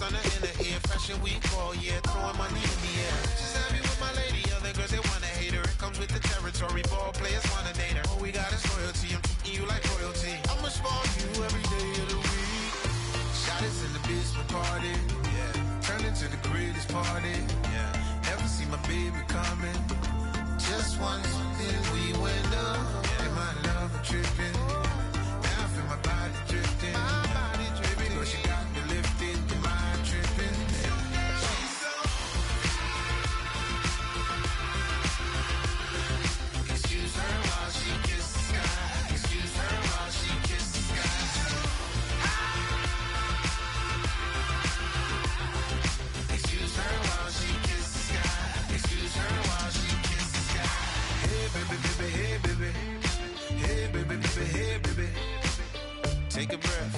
on the inner ear. Fashion week, oh yeah, throwing money in the air. She's happy with my lady, other girls, they wanna hate her. It comes with the territory, ball players wanna date her. All we got is loyalty, I'm treating you like royalty. I'ma spoil you every day of the week. Shot is in the basement party, yeah. Turn into the greatest party, yeah. Never see my baby coming. Just once, then we went up. Yeah. And my love tripping. Now I feel my body drifting. My body dripping. But she got me lifted. Your mind tripping. She's so. Excuse her while she kisses the sky. Excuse her while she kisses the sky. Excuse her while she kisses the sky. Excuse her while she kisses the sky. Hey baby, baby, hey baby. Hey baby, baby, hey baby. Take a breath,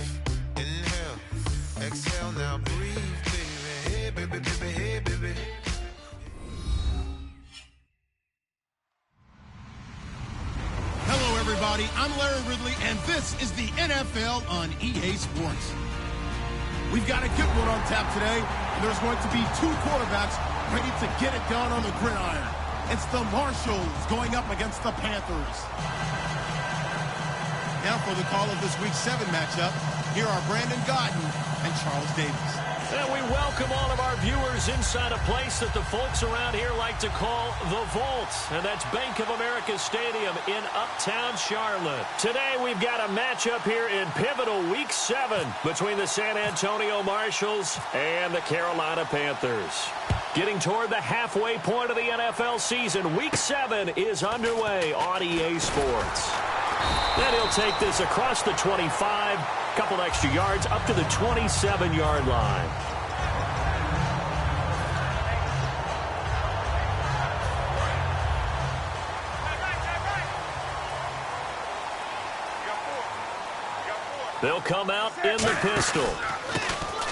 inhale, exhale, now breathe, baby. Hey baby, baby, hey baby. Hello everybody, I'm Larry Ridley and this is the NFL on EA Sports. We've got a good one on tap today, and there's going to be two quarterbacks ready to get it done on the gridiron. It's the Marshalls going up against the Panthers. Now for the call of this Week 7 matchup, here are Brandon Godden and Charles Davis. And we welcome all of our viewers inside a place that the folks around here like to call the Vault. And that's Bank of America Stadium in Uptown Charlotte. Today we've got a matchup here in pivotal Week 7 between the San Antonio Marshalls and the Carolina Panthers. Getting toward the halfway point of the NFL season, Week 7 is underway on EA Sports. Then he'll take this across the 25, couple extra yards up to the 27-yard line. They'll come out in the pistol.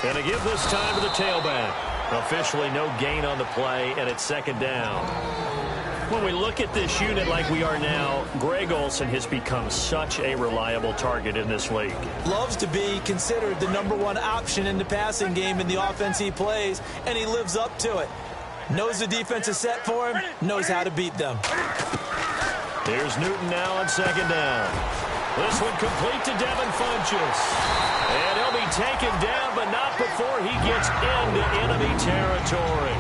And to give this time to the tailback. Officially no gain on the play, and it's second down. When we look at this unit like we are now, Greg Olsen has become such a reliable target in this league. Loves to be considered the #1 option in the passing game in the offense he plays, and he lives up to it. Knows the defense is set for him, knows how to beat them. Here's Newton now on second down. This one complete to Devin Funchess. And he'll be taken down, but not before he gets into enemy territory.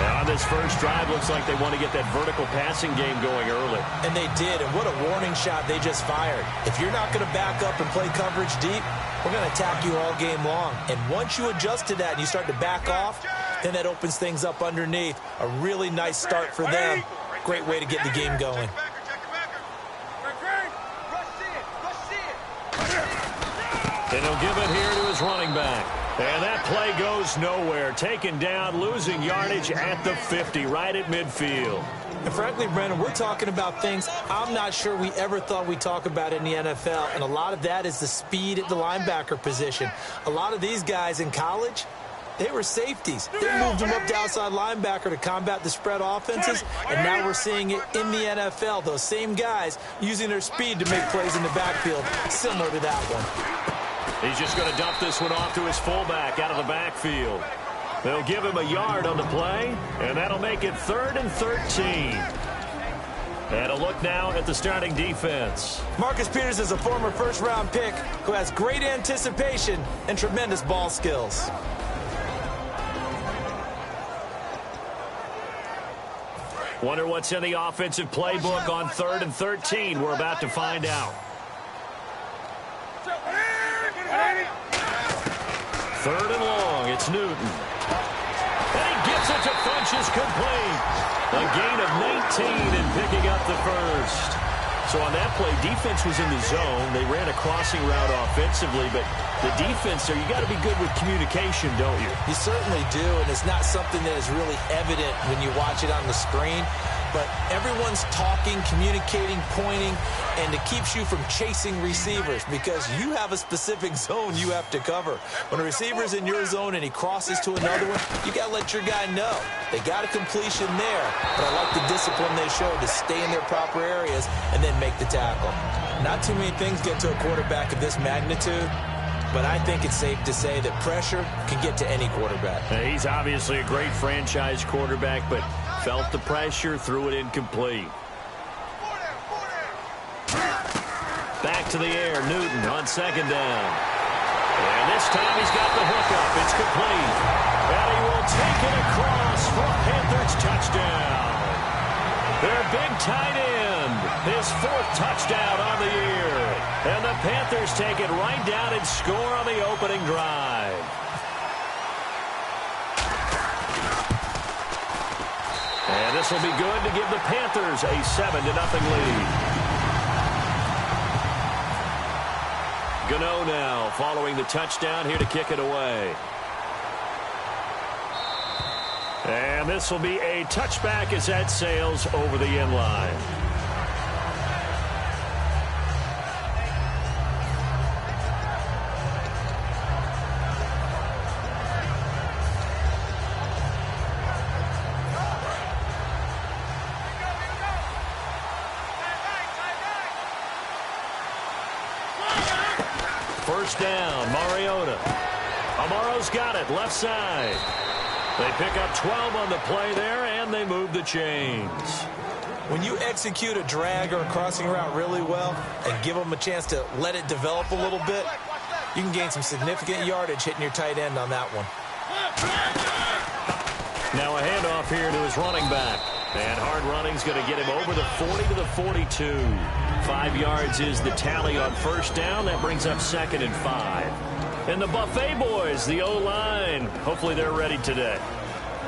And on this first drive, looks like they want to get that vertical passing game going early. And they did, and what a warning shot they just fired. If you're not going to back up and play coverage deep, we're going to attack you all game long. And once you adjust to that and you start to back off, then that opens things up underneath. A really nice start for them. Great way to get the game going. And he'll give it here to his running back. And that play goes nowhere. Taken down, losing yardage at the 50, right at midfield. And frankly, Brandon, we're talking about things I'm not sure we ever thought we'd talk about in the NFL. And a lot of that is the speed at the linebacker position. A lot of these guys in college, they were safeties. They moved them up to outside linebacker to combat the spread offenses, and now we're seeing it in the NFL. Those same guys using their speed to make plays in the backfield, similar to that one. He's just going to dump this one off to his fullback out of the backfield. They'll give him a yard on the play, and that'll make it 3rd and 13. And a look now at the starting defense. Marcus Peters is a former first-round pick who has great anticipation and tremendous ball skills. Wonder what's in the offensive playbook on 3rd and 13. We're about to find out. 3rd and long, it's Newton. And he gets it to Funchess complete. A gain of 19 and picking up the first. So on that play, defense was in the zone. They ran a crossing route offensively, but the defense there, you got to be good with communication, don't you? You certainly do, and it's not something that is really evident when you watch it on the screen. But everyone's talking, communicating, pointing, and it keeps you from chasing receivers because you have a specific zone you have to cover. When a receiver's in your zone and he crosses to another one, you got to let your guy know. They got a completion there, but I like the discipline they showed to stay in their proper areas and then make the tackle. Not too many things get to a quarterback of this magnitude but I think it's safe to say that pressure can get to any quarterback. He's obviously a great franchise quarterback, but felt the pressure, threw it incomplete. Back to the air, Newton on second down. And this time he's got the hookup. It's complete. And he will take it across for a Panthers touchdown. Their big tight end, his 4th touchdown on the year. And the Panthers take it right down and score on the opening drive. And this will be good to give the Panthers a 7-0 lead. Gano now following the touchdown here to kick it away. And this will be a touchback as that sails over the end line. First down, Mariota. Amaro's got it, left side. They pick up 12 on the play there, and they move the chains. When you execute a drag or a crossing route really well and give them a chance to let it develop a little bit, you can gain some significant yardage hitting your tight end on that one. Now a handoff here to his running back. And hard running's going to get him over the 40 to the 42. 5 yards is the tally on first down. That brings up 2nd and 5. And the Buffet boys, the O-line, hopefully they're ready today.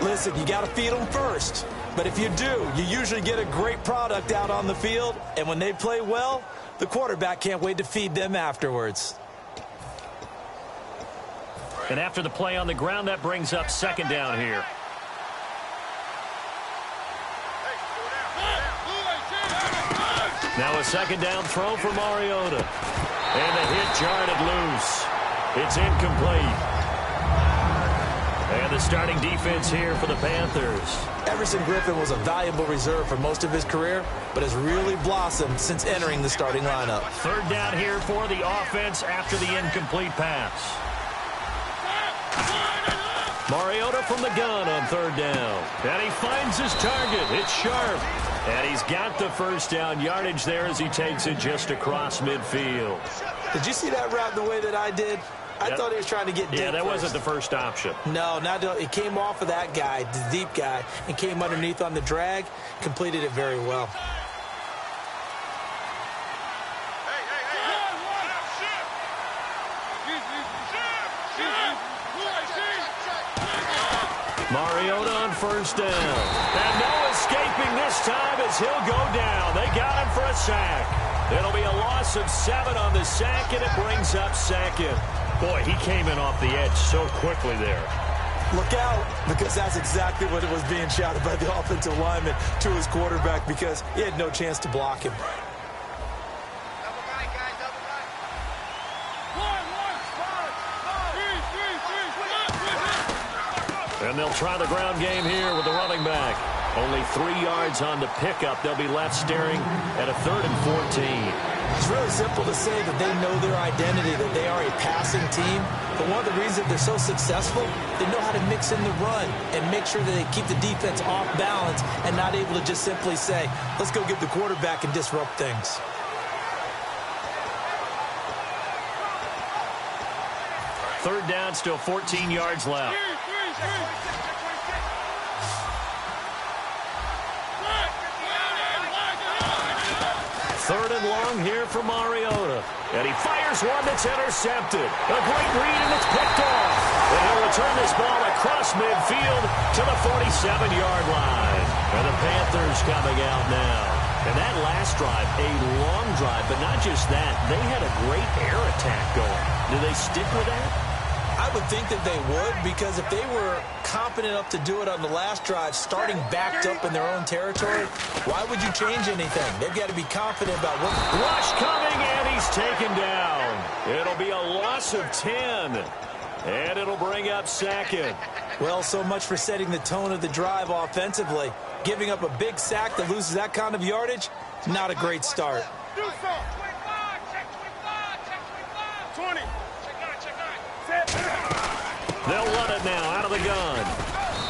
Listen, you got to feed them first. But if you do, you usually get a great product out on the field. And when they play well, the quarterback can't wait to feed them afterwards. And after the play on the ground, that brings up 2nd down here. Now a 2nd down throw for Mariota. And the hit jarred it loose. It's incomplete. And the starting defense here for the Panthers. Everson Griffin was a valuable reserve for most of his career, but has really blossomed since entering the starting lineup. 3rd down here for the offense after the incomplete pass. Mariota from the gun on 3rd down. And he finds his target. It's sharp. And he's got the first down yardage there as he takes it just across midfield. Did you see that route the way that I did? I thought he was trying to get deep. Yeah, that first. wasn't the first option. No, it came off of that guy, the deep guy, and came underneath on the drag, completed it very well. Mariota on first down. And no escaping this time as he'll go down. They got him for a sack. It'll be a loss of 7 on the sack, and it brings up 2nd. Boy, he came in off the edge so quickly there. Look out, because that's exactly what it was being shouted by the offensive lineman to his quarterback, because he had no chance to block him. And they'll try the ground game here with the running back. Only 3 yards on the pickup. They'll be left staring at a 3rd and 14. It's really simple to say that they know their identity, that they are a passing team. But one of the reasons they're so successful, they know how to mix in the run and make sure that they keep the defense off balance and not able to just simply say, let's go get the quarterback and disrupt things. Third down, still 14 yards left. Third and long here for Mariota. And he fires one that's intercepted. A great read, and it's picked off. And he'll return this ball across midfield to the 47-yard line. And the Panthers coming out now. And that last drive, a long drive, but not just that. They had a great air attack going. Do they stick with that? I would think that they would, because if they were confident enough to do it on the last drive, starting backed up in their own territory, why would you change anything? They've got to be confident about what... Rush coming, and he's taken down. It'll be a loss of 10, and it'll bring up 2nd. Well, so much for setting the tone of the drive offensively. Giving up a big sack that loses that kind of yardage, not a great start. 20. They'll run it now out of the gun.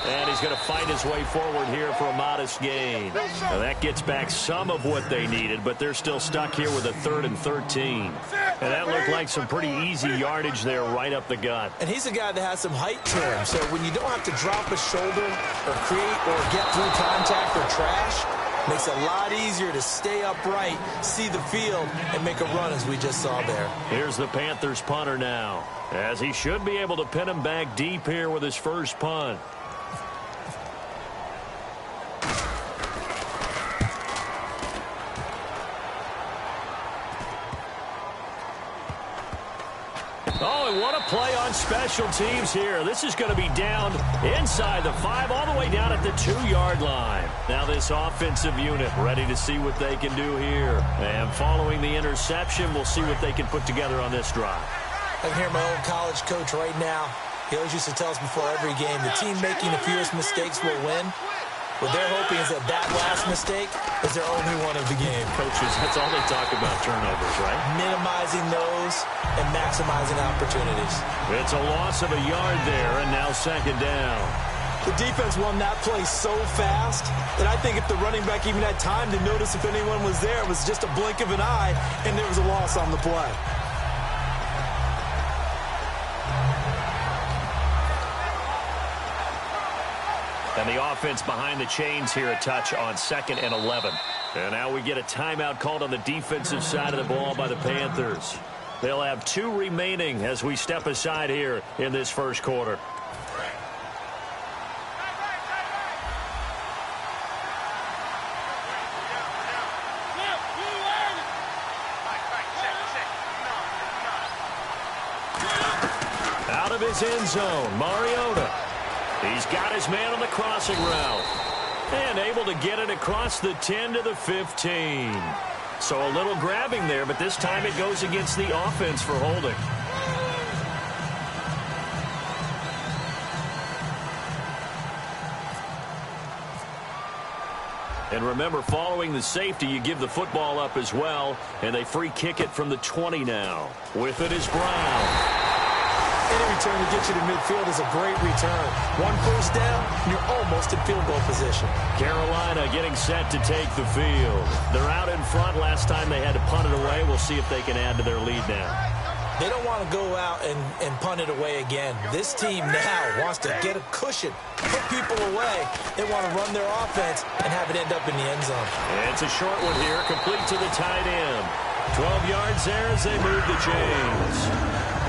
And he's going to fight his way forward here for a modest gain. Now that gets back some of what they needed, but they're still stuck here with a 3rd and 13. And that looked like some pretty easy yardage there right up the gut. And he's a guy that has some height to him. So when you don't have to drop a shoulder or create or get through contact or trash, makes it a lot easier to stay upright, see the field, and make a run as we just saw there. Here's the Panthers punter now, as he should be able to pin him back deep here with his first punt. Oh, and what a play on special teams here. This is going to be down inside the 5, all the way down at the 2-yard line. Now this offensive unit ready to see what they can do here. And following the interception, we'll see what they can put together on this drive. I can hear my old college coach right now. He always used to tell us before every game, the team making the fewest mistakes will win. What they're hoping is that last mistake is their only one of the game. Coaches, that's all they talk about, turnovers, right? Minimizing those and maximizing opportunities. It's a loss of a yard there, and now 2nd down. The defense won that play so fast that I think if the running back even had time to notice if anyone was there, it was just a blink of an eye, and there was a loss on the play. And the offense behind the chains here, a touch on 2nd and 11. And now we get a timeout called on the defensive side of the ball by the Panthers. They'll have 2 remaining as we step aside here in this first quarter. Out of his end zone, Mariota. He's got his man on the crossing route. And able to get it across the 10 to the 15. So a little grabbing there, but this time it goes against the offense for holding. And remember, following the safety, you give the football up as well. And they free kick it from the 20 now. With it is Brown. Any return to get you to midfield is a great return. 1 first down, you're almost in field goal position. Carolina getting set to take the field. They're out in front. Last time they had to punt it away. We'll see if they can add to their lead now. They don't want to go out and punt it away again. This team now wants to get a cushion, put people away. They want to run their offense and have it end up in the end zone. It's a short one here, complete to the tight end. 12 yards there as they move the chains.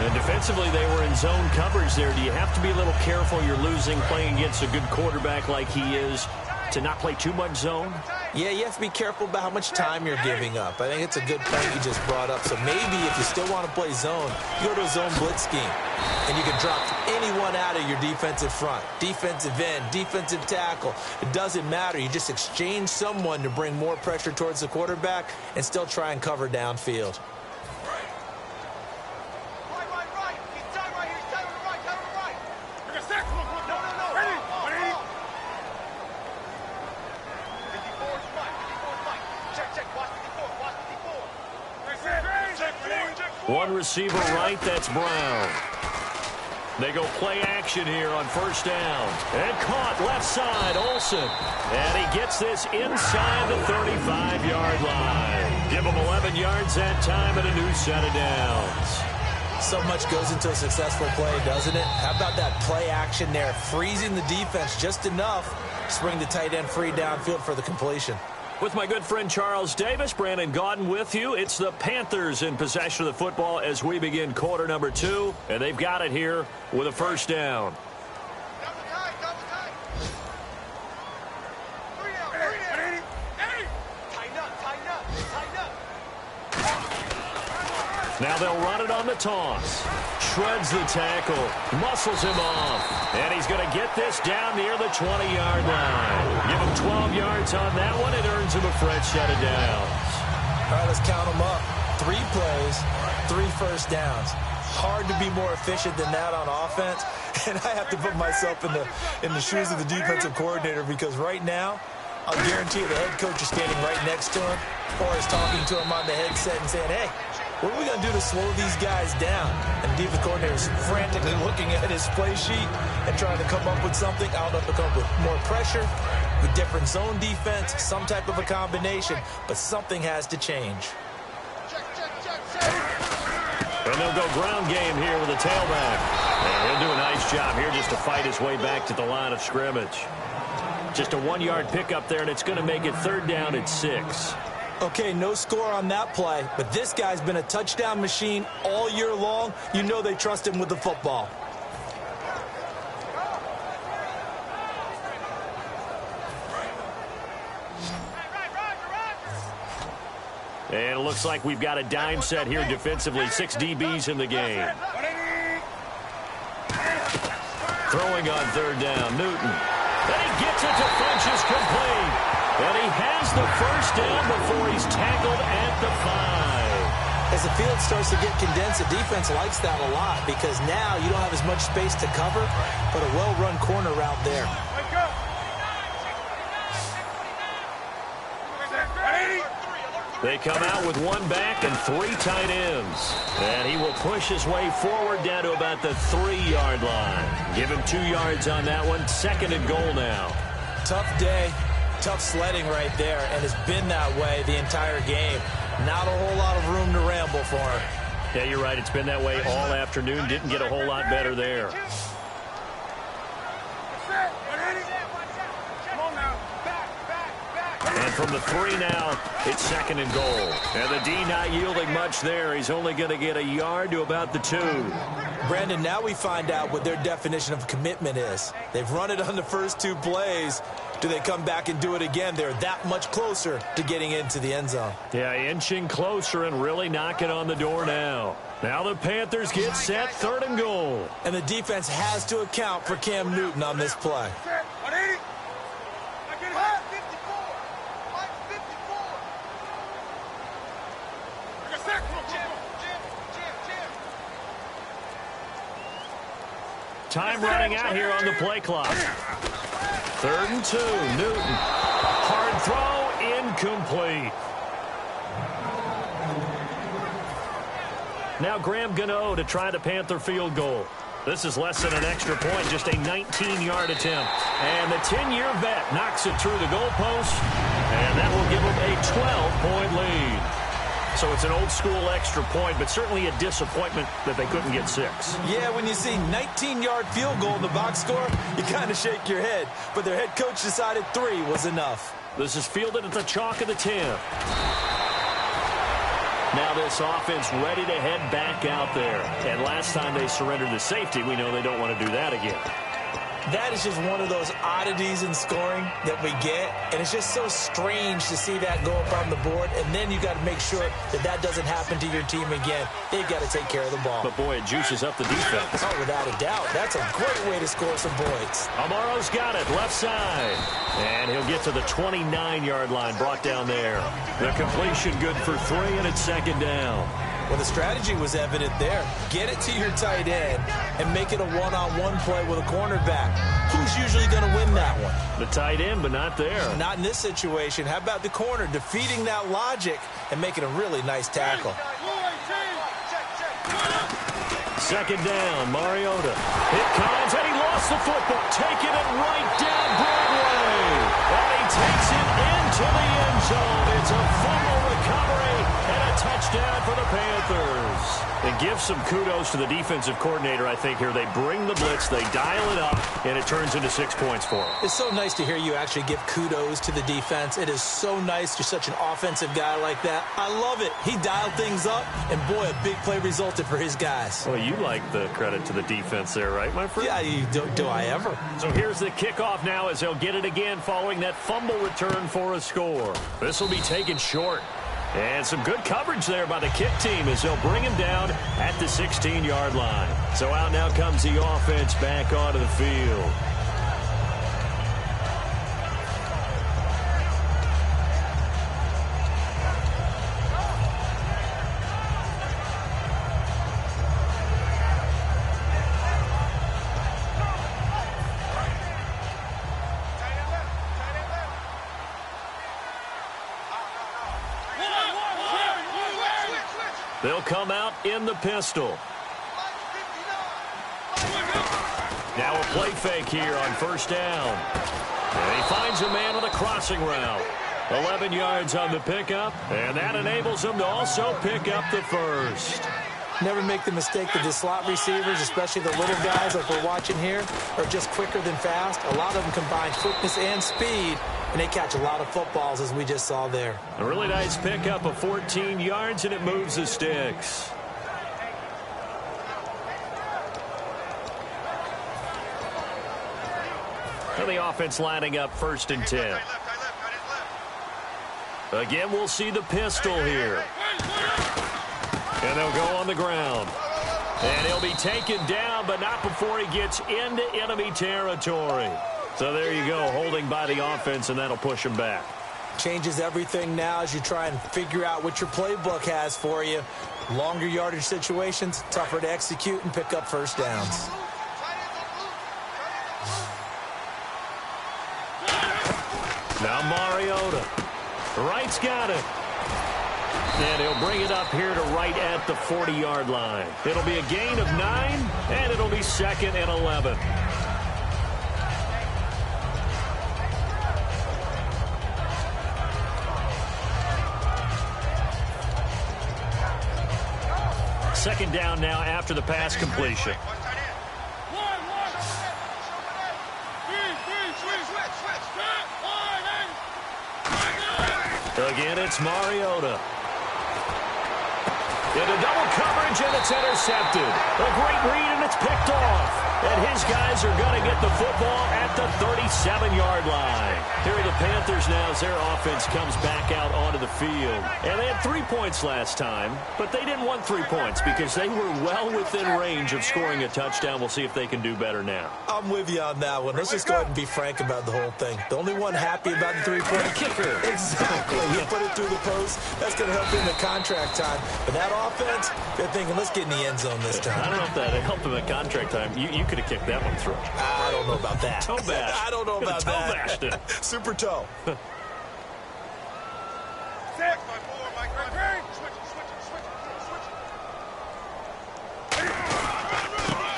And defensively, they were in zone coverage there. Do you have to be a little careful? You're losing, playing against a good quarterback like he is, to not play too much zone? Yeah, you have to be careful about how much time you're giving up. I think it's a good point you just brought up. So maybe if you still want to play zone, you go to a zone blitz scheme. And you can drop anyone out of your defensive front. Defensive end, defensive tackle. It doesn't matter. You just exchange someone to bring more pressure towards the quarterback and still try and cover downfield. One receiver right, that's Brown. They go play action here on first down. And caught left side, Olsen. And he gets this inside the 35-yard line. Give him 11 yards that time and a new set of downs. So much goes into a successful play, doesn't it? How about that play action there, freezing the defense just enough to bring the tight end free downfield for the completion. With my good friend Charles Davis, Brandon Gaudin with you. It's the Panthers in possession of the football as we begin quarter number 2. And they've got it here with a first down. Now they'll run it on the toss. Shreds the tackle. Muscles him off. And he's going to get this down near the 20-yard line. Give him 12 yards on that one. It earns him a fresh set of downs. All right, let's count them up. 3 plays, 3 first downs. Hard to be more efficient than that on offense. And I have to put myself in the shoes of the defensive coordinator because right now, I'll guarantee the head coach is standing right next to him or is talking to him on the headset and saying, hey, what are we going to do to slow these guys down? And the defense coordinator is frantically looking at his play sheet and trying to come up with something. I don't know if to come up with more pressure, with different zone defense, some type of a combination, but something has to change. And they'll go ground game here with a tailback. And he'll do a nice job here just to fight his way back to the line of scrimmage. Just a 1-yard pickup there, and it's going to make it 3rd down at 6. Okay, no score on that play, but this guy's been a touchdown machine all year long. You know they trust him with the football. And it looks like we've got a dime set here defensively. 6 DBs in the game. Throwing on 3rd down, Newton. And he gets it to Funchess complete. And he has the 1st down before he's tackled at the 5. As the field starts to get condensed, the defense likes that a lot because now you don't have as much space to cover, but a well-run corner route there. They come out with 1 back and 3 tight ends. And he will push his way forward down to about the 3-yard line. Give him 2 yards on that one. 2nd and goal now. Tough day, tough sledding right there, and it's been that way the entire game. Not a whole lot of room to ramble for him. Yeah, you're right. It's been that way all afternoon. Didn't get a whole lot better there. And from the 3 now, it's 2nd and goal. And the D not yielding much there. He's only going to get a yard to about the 2. Brandon, now we find out what their definition of commitment is. They've run it on the first 2 plays. Do they come back and do it again? They're that much closer to getting into the end zone. Yeah, inching closer and really knocking on the door now. Now the Panthers get set, 3rd and goal. And the defense has to account for Cam Newton on this play. Time running out here on the play clock. 3rd and 2, Newton. Hard throw, incomplete. Now Graham Gano to try the Panther field goal. This is less than an extra point, just a 19-yard attempt. And the 10-year vet knocks it through the goalpost, and that will give him a 12-point lead. So it's an old-school extra point, but certainly a disappointment that they couldn't get 6. Yeah, when you see 19-yard field goal in the box score, you kind of shake your head. But their head coach decided 3 was enough. This is fielded at the chalk of the 10. Now this offense ready to head back out there. And last time they surrendered the safety, we know they don't want to do that again. That is just one of those oddities in scoring that we get, and it's just so strange to see that go up on the board, and then you got to make sure that that doesn't happen to your team again. They've got to take care of the ball. But boy, it juices up the defense. Oh, without a doubt. That's a great way to score some points. Amaro's got it, left side. And he'll get to the 29-yard line, brought down there. The completion good for 3, and it's 2nd down. Well, the strategy was evident there. Get it to your tight end and make it a one-on-one play with a cornerback. Who's usually going to win that one? The tight end, but not there. Not in this situation. How about the corner defeating that logic and making a really nice tackle? 2nd down, Mariota. It comes, and he lost the football, taking it right down Broadway. And he takes it into the end zone. It's a fumble recovery and a touchdown for the Panthers. It gives some kudos to the defensive coordinator, I think, here. They bring the blitz, they dial it up, and it turns into 6 points for them. It's so nice to hear you actually give kudos to the defense. It is so nice. You're such an offensive guy like that. I love it. He dialed things up, and boy, a big play resulted for his guys. Well, you like the credit to the defense there, right, my friend? Yeah, do I ever? So here's the kickoff now as they'll get it again following that fumble return for a score. This will be taken short. And some good coverage there by the kick team as they'll bring him down at the 16-yard line. So out now comes the offense back onto the field. They'll come out in the pistol. Now a play fake here on first down. And he finds a man on the crossing route. 11 yards on the pickup, and that enables him to also pick up the first. Never make the mistake that the slot receivers, especially the little guys like we're watching here, are just quicker than fast. A lot of them combine quickness and speed, and they catch a lot of footballs, as we just saw there. A really nice pickup of 14 yards, and it moves the sticks. And the offense lining up 1st and 10. Again, we'll see the pistol here. And they'll go on the ground. And he'll be taken down, but not before he gets into enemy territory. So there you go, holding by the offense, and that'll push him back. Changes everything now as you try and figure out what your playbook has for you. Longer yardage situations, tougher to execute and pick up first downs. Now Mariota. Wright's got it. And he'll bring it up here to right at the 40-yard line. It'll be a gain of 9, and it'll be 2nd and 11. Second down now after the pass completion. Again, it's Mariota. Into double coverage, and it's intercepted. A great read, and it's picked off. And his guys are going to get the football at the 37-yard line. Here are the Panthers now as their offense comes back out onto the field. And they had 3 points last time, but they didn't want 3 points because they were well within range of scoring a touchdown. We'll see if they can do better now. I'm with you on that one. Let's just go ahead and be frank about the whole thing. The only one happy about the three-point kicker. Exactly. You put it through the post. That's going to help in the contract time. But that offense, they're thinking, let's get in the end zone this time. I don't know if that helped them at contract time. You could have kicked that one through. I don't know about that. Toe bash. I don't know about toe that. bashed it. Super toe.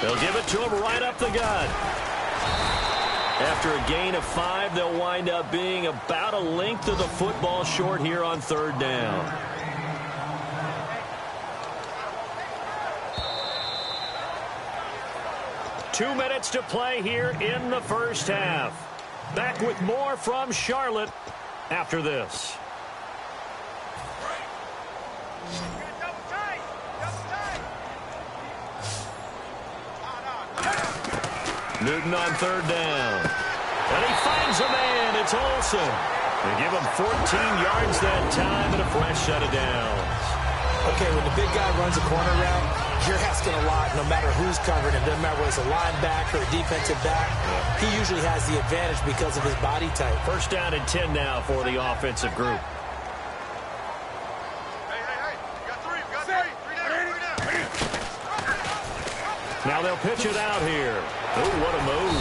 They'll give it to him right up the gut. After a gain of 5, they'll wind up being about a length of the football short here on 3rd down. Two minutes to play here in the first half. Back with more from Charlotte after this. Newton on 3rd down. And he finds a man. It's Olsen. They give him 14 yards that time and a fresh set of downs. Okay, when the big guy runs a corner route, you're asking a lot no matter who's covering him. Doesn't matter whether it's a linebacker or a defensive back. He usually has the advantage because of his body type. 1st down and 10 now for the offensive group. Now they'll pitch it out here. Oh, what a move.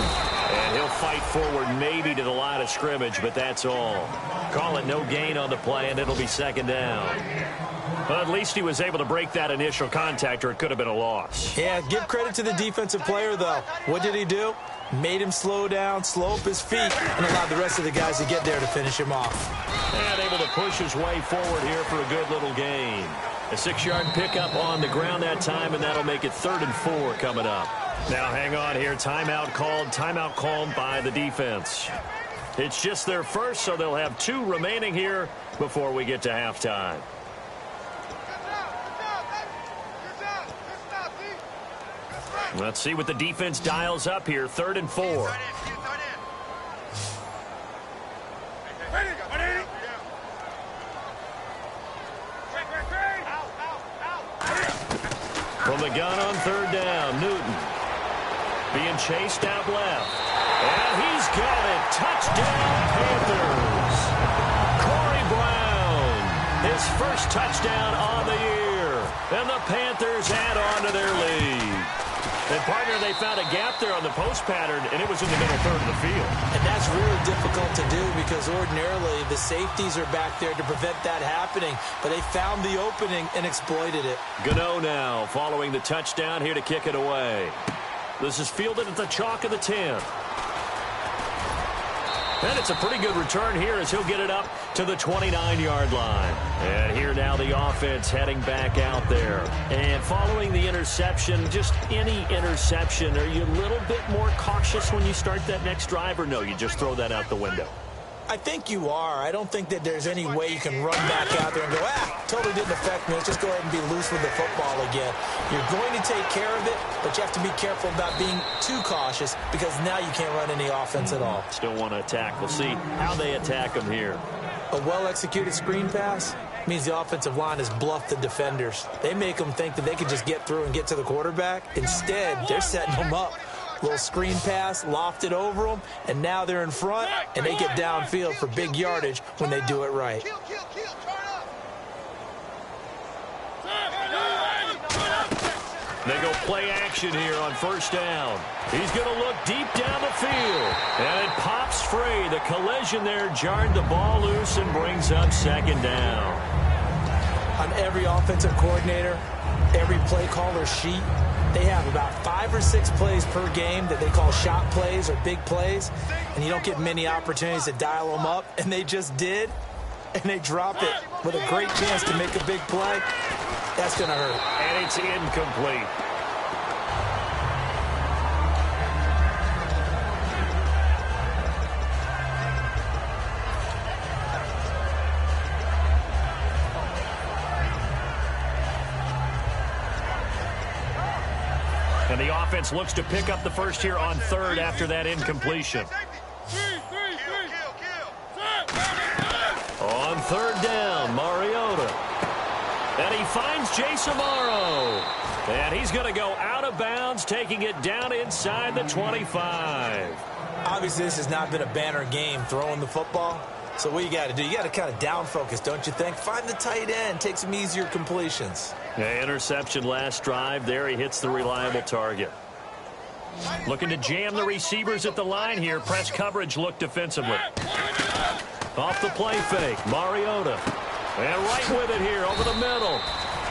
And he'll fight forward maybe to the line of scrimmage, but that's all. Call it no gain on the play, and it'll be 2nd down. But at least he was able to break that initial contact, or it could have been a loss. Yeah, give credit to the defensive player, though. What did he do? Made him slow down, slow up his feet, and allowed the rest of the guys to get there to finish him off. And able to push his way forward here for a good little gain. A 6-yard pickup on the ground that time, and that'll make it 3rd and 4 coming up. Now hang on here. Timeout called by the defense. It's just their first, so they'll have 2 remaining here before we get to halftime. Let's see what the defense dials up here. 3rd and 4. From the gun on 3rd down, Newton being chased out left. And he's got it. Touchdown, Panthers. Corey Brown, his first touchdown on the year. And the Panthers add on to their lead. And, partner, they found a gap there on the post pattern, and it was in the middle third of the field. And that's really difficult to do because ordinarily the safeties are back there to prevent that happening. But they found the opening and exploited it. Gano now following the touchdown here to kick it away. This is fielded at the chalk of the 10. And it's a pretty good return here as he'll get it up to the 29-yard line. And here now the offense heading back out there. And following the interception, just any interception, are you a little bit more cautious when you start that next drive, or no, you just throw that out the window? I think you are. I don't think that there's any way you can run back out there and go, totally didn't affect me. Let's just go ahead and be loose with the football again. You're going to take care of it, but you have to be careful about being too cautious because now you can't run any offense at all. Still want to attack. We'll see how they attack them here. A well-executed screen pass means the offensive line has bluffed the defenders. They make them think that they can just get through and get to the quarterback. Instead, they're setting them up. Little screen pass, lofted over them, and now they're in front, and they get downfield for big yardage when they do it right. They go play action here on first down. He's going to look deep down the field, and it pops free. The collision there jarred the ball loose and brings up second down. On every offensive coordinator, every play caller sheet, they have about 5 or 6 plays per game that they call shot plays or big plays, and you don't get many opportunities to dial them up, and they just did, and they drop it with a great chance to make a big play. That's going to hurt. And it's incomplete. And the offense looks to pick up the first here on third after that incompletion. On third down, Mariota. And he finds Jason Morrow. And he's going to go out of bounds, taking it down inside the 25. Obviously, this has not been a banner game throwing the football. So what you got to do, you got to kind of down focus, don't you think? Find the tight end, take some easier completions. Yeah, interception last drive. There he hits the reliable target. Looking to jam the receivers at the line here. Press coverage look defensively. Off the play fake, Mariota. And right with it here over the middle.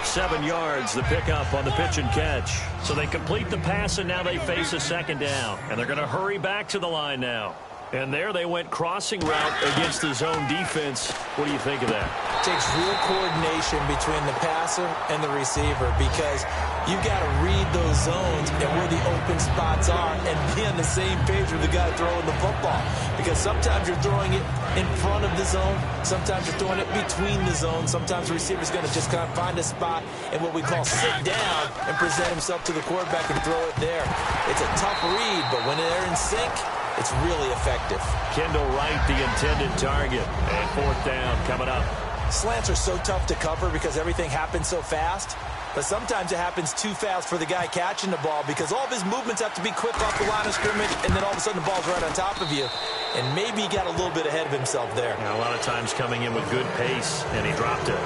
7 yards, the pickup on the pitch and catch. So they complete the pass, and now they face a second down. And they're going to hurry back to the line now. And there they went crossing route against the zone defense. What do you think of that? It takes real coordination between the passer and the receiver because you've got to read those zones and where the open spots are and be on the same page with the guy throwing the football. Because sometimes you're throwing it in front of the zone. Sometimes you're throwing it between the zones. Sometimes the receiver's going to just kind of find a spot and what we call sit down and present himself to the quarterback and throw it there. It's a tough read, but when they're in sync, it's really effective. Kendall Wright, the intended target. And fourth down coming up. Slants are so tough to cover because everything happens so fast. But sometimes it happens too fast for the guy catching the ball because all of his movements have to be quick off the line of scrimmage, and then all of a sudden the ball's right on top of you. And maybe he got a little bit ahead of himself there. Yeah, a lot of times coming in with good pace, and he dropped it.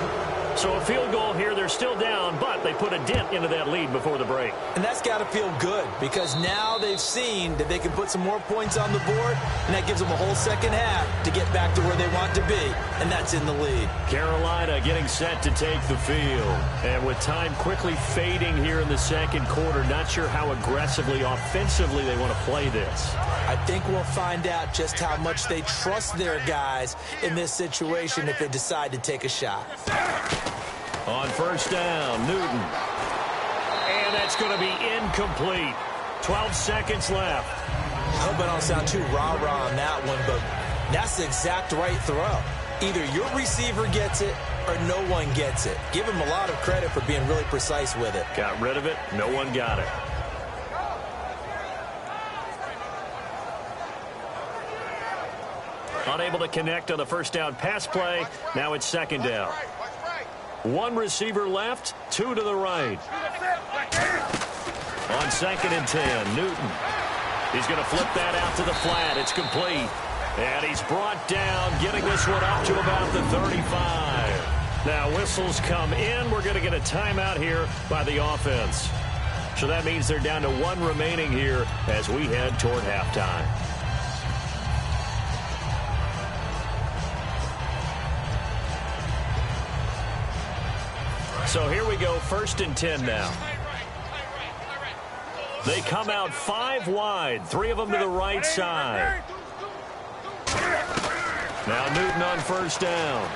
So a field goal here. They're still down, but they put a dent into that lead before the break. And that's got to feel good because now they've seen that they can put some more points on the board, and that gives them a whole second half to get back to where they want to be, and that's in the lead. Carolina getting set to take the field. And with time quickly fading here in the second quarter, not sure how aggressively, offensively they want to play this. I think we'll find out just how much they trust their guys in this situation if they decide to take a shot. On first down, Newton. And that's going to be incomplete. 12 seconds left. I hope I don't sound too rah-rah on that one, but that's the exact right throw. Either your receiver gets it or no one gets it. Give him a lot of credit for being really precise with it. Got rid of it. No one got it. Unable to connect on the first down pass play. Now it's second down. One receiver left, 2 to the right. On 2nd and 10, Newton. He's going to flip that out to the flat. It's complete. And he's brought down, getting this one up to about the 35. Now whistles come in. We're going to get a timeout here by the offense. So that means they're down to 1 remaining here as we head toward halftime. So here we go, 1st and 10 now. They come out 5 wide, 3 of them to the right side. Now Newton on 1st down.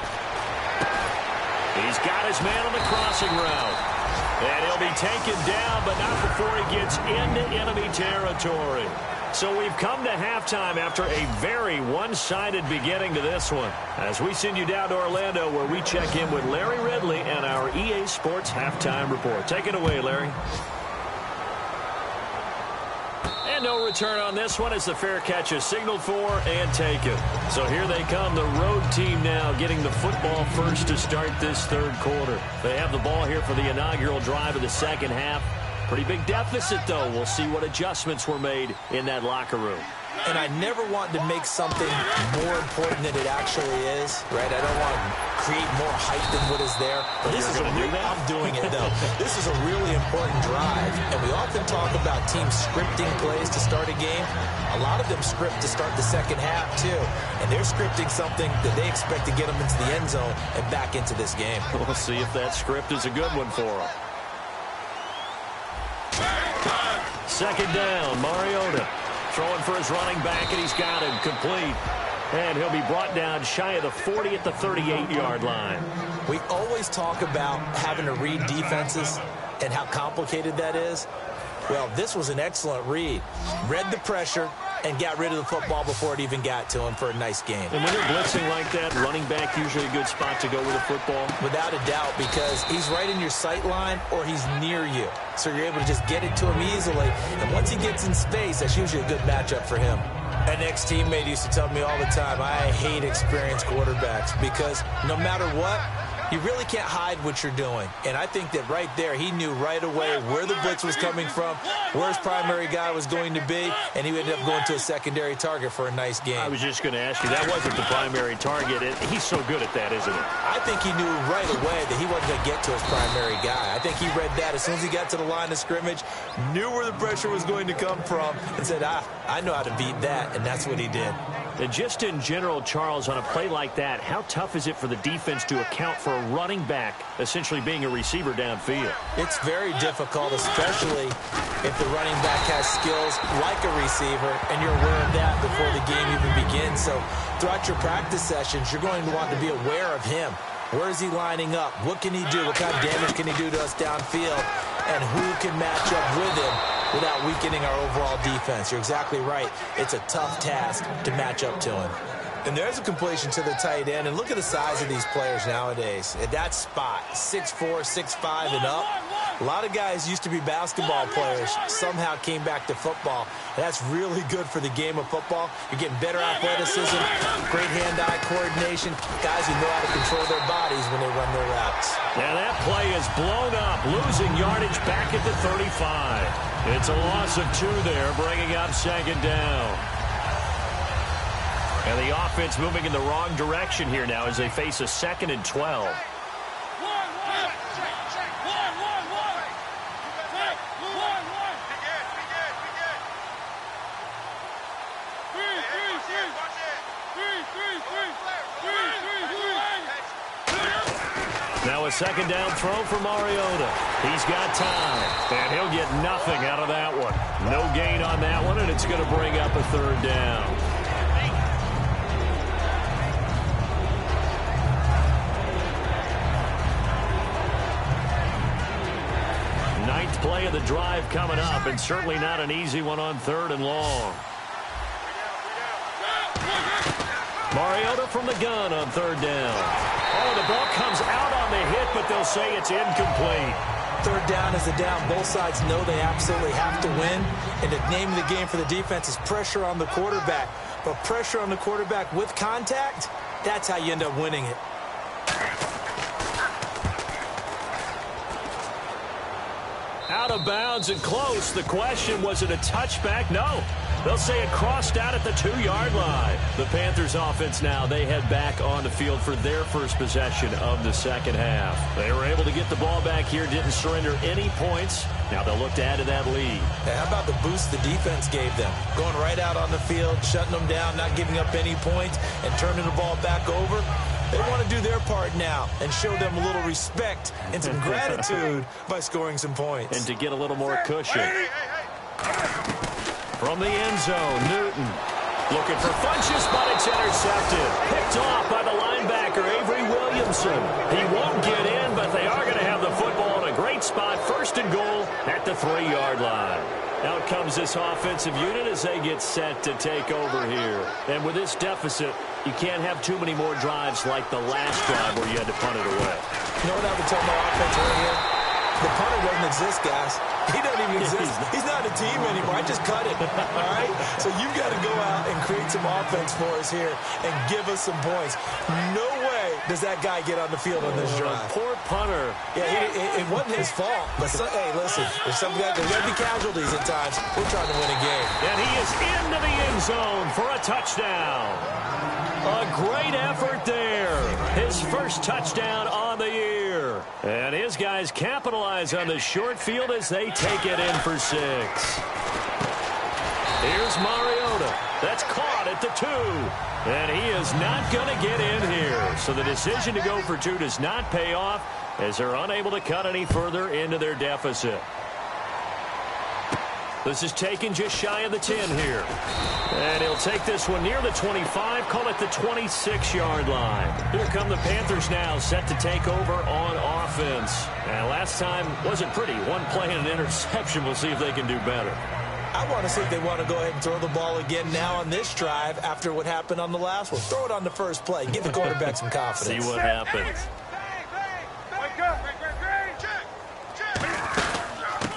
He's got his man on the crossing route. And he'll be taken down, but not before he gets into enemy territory. So we've come to halftime after a very one-sided beginning to this one. As we send you down to Orlando, where we check in with Larry Ridley and our EA Sports Halftime Report. Take it away, Larry. And no return on this one as the fair catch is signaled for and taken. So here they come, the road team now getting the football first to start this 3rd quarter. They have the ball here for the inaugural drive of the 2nd half. Pretty big deficit, though. We'll see what adjustments were made in that locker room. And I never want to make something more important than it actually is, right? I don't want to create more hype than what is there. But this is I'm doing it, though. This is a really important drive. And we often talk about teams scripting plays to start a game. A lot of them script to start the 2nd half, too. And they're scripting something that they expect to get them into the end zone and back into this game. We'll see if that script is a good one for them. 2nd down, Mariota. Throwing for his running back, and he's got him complete. And he'll be brought down shy of the 40 at the 38-yard line. We always talk about having to read defenses and how complicated that is. Well, this was an excellent read. Read the pressure and got rid of the football before it even got to him for a nice game. And when you're blitzing like that, running back usually a good spot to go with a football? Without a doubt, because he's right in your sight line or he's near you. So you're able to just get it to him easily. And once he gets in space, that's usually a good matchup for him. An ex-teammate used to tell me all the time, I hate experienced quarterbacks because no matter what, you really can't hide what you're doing. And I think that right there, he knew right away where the blitz was coming from, where his primary guy was going to be, and he ended up going to a secondary target for a nice game. I was just going to ask you, that wasn't the primary target. He's so good at that, isn't he? I think he knew right away that he wasn't going to get to his primary guy. I think he read that as soon as he got to the line of scrimmage, knew where the pressure was going to come from, and said, I know how to beat that, and that's what he did. And just in general, Charles, on a play like that, how tough is it for the defense to account for a running back essentially being a receiver downfield? It's very difficult, especially if the running back has skills like a receiver, and you're aware of that before the game even begins. So throughout your practice sessions, you're going to want to be aware of him. Where is he lining up? What can he do? What kind of damage can he do to us downfield? And who can match up with him without weakening our overall defense? You're exactly right. It's a tough task to match up to him. And there's a completion to the tight end. And look at the size of these players nowadays. At that spot, 6'4", 6'5", and up. A lot of guys used to be basketball players, somehow came back to football. That's really good for the game of football. You're getting better athleticism, great hand-eye coordination, guys who know how to control their bodies when they run their routes. Now that play is blown up, losing yardage back at the 35. It's a loss of 2 there, bringing up 2nd down. And the offense moving in the wrong direction here now as they face a 2nd and 12. Now a 2nd down throw for Mariota. He's got time, and he'll get nothing out of that one. No gain on that one, and it's going to bring up a 3rd down. Ninth play of the drive coming up, and certainly not an easy one on 3rd and long. Mariota from the gun on 3rd down. Oh, the ball comes out on the hit, but they'll say it's incomplete. 3rd down is a down. Both sides know they absolutely have to win. And the name of the game for the defense is pressure on the quarterback. But pressure on the quarterback with contact, that's how you end up winning it. Out of bounds and close. The question, was it a touchback? No. They'll say it crossed out at the 2-yard line. The Panthers offense now, they head back on the field for their first possession of the second half. They were able to get the ball back here, didn't surrender any points. Now they'll look to add to that lead. Hey, how about the boost the defense gave them? Going right out on the field, shutting them down, not giving up any points, and turning the ball back over. They want to do their part now and show them a little respect and some gratitude by scoring some points. And to get a little more cushion. From the end zone, Newton looking for Funchess, but it's intercepted. Picked off by the linebacker, Avery Williamson. He won't get in, but they are going to have the football in a great spot. First and goal at the 3-yard line. Out comes this offensive unit as they get set to take over here. And with this deficit, you can't have too many more drives like the last drive where you had to punt it away. You know what I would tell my offense right here? The punter doesn't exist, guys. He doesn't even exist. He's not a team anymore. I just cut it, all right? So you've got to go out and create some offense for us here and give us some points. No way does that guy get on the field on this drive. Poor punter. Yeah, it wasn't his fault. But hey, listen, there's going to be casualties at times. We're trying to win a game. And he is into the end zone for a touchdown. A great effort there. His first touchdown on the year. And his guys capitalize on the short field as they take it in for 6. Here's Mariota. That's caught at the 2. And he is not going to get in here. So the decision to go for 2 does not pay off as they're unable to cut any further into their deficit. This is taken just shy of the 10 here. And he'll take this one near the 25, call it the 26-yard line. Here come the Panthers now, set to take over on offense. And last time wasn't pretty. One play and an interception. We'll see if they can do better. I want to see if they want to go ahead and throw the ball again now on this drive after what happened on the last one. Throw it on the first play. Give the quarterback some confidence. See what happens.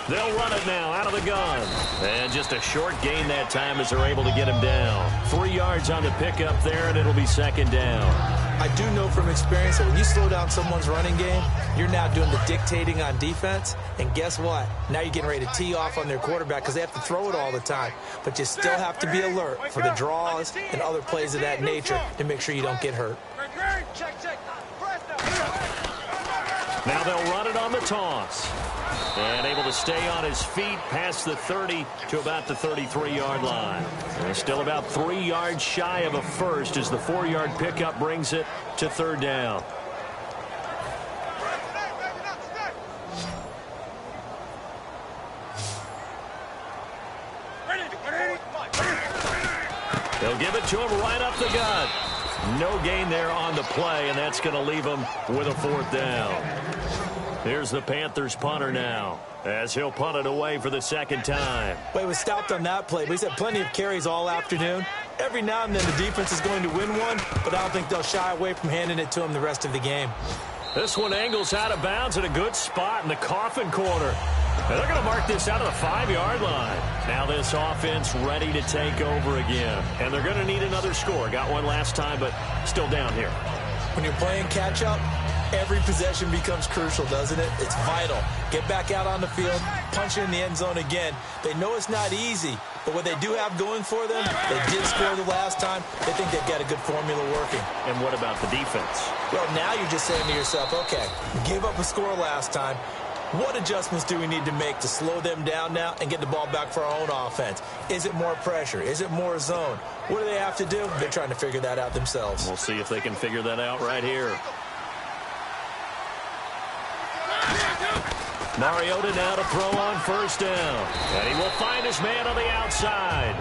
They'll run it now out of the gun. And just a short gain that time as they're able to get him down. 3 yards on the pickup there, and it'll be second down. I do know from experience that when you slow down someone's running game, you're now doing the dictating on defense. And guess what? Now you're getting ready to tee off on their quarterback because they have to throw it all the time. But you still have to be alert for the draws and other plays of that nature to make sure you don't get hurt. Now they'll run it on the toss. And able to stay on his feet past the 30 to about the 33-yard line. And still about 3 yards shy of a first as the 4-yard pickup brings it to third down. They'll give it to him right up the gut. No gain there on the play, and that's going to leave him with a 4th down. Here's the Panthers punter now as he'll punt it away for the second time. Well, he was stopped on that play, but he's had plenty of carries all afternoon. Every now and then the defense is going to win one, but I don't think they'll shy away from handing it to him the rest of the game. This one angles out of bounds at a good spot in the coffin corner. And they're going to mark this out of the 5-yard line. Now this offense ready to take over again. And they're going to need another score. Got one last time, but still down here. When you're playing catch-up, every possession becomes crucial, doesn't it? It's vital. Get back out on the field, punch it in the end zone again. They know it's not easy, but what they do have going for them, they did score the last time. They think they've got a good formula working. And what about the defense? Well, now you're just saying to yourself, okay, gave up a score last time. What adjustments do we need to make to slow them down now and get the ball back for our own offense? Is it more pressure? Is it more zone? What do they have to do? They're trying to figure that out themselves. We'll see if they can figure that out right here. Mariota now to throw on first down. And he will find his man on the outside.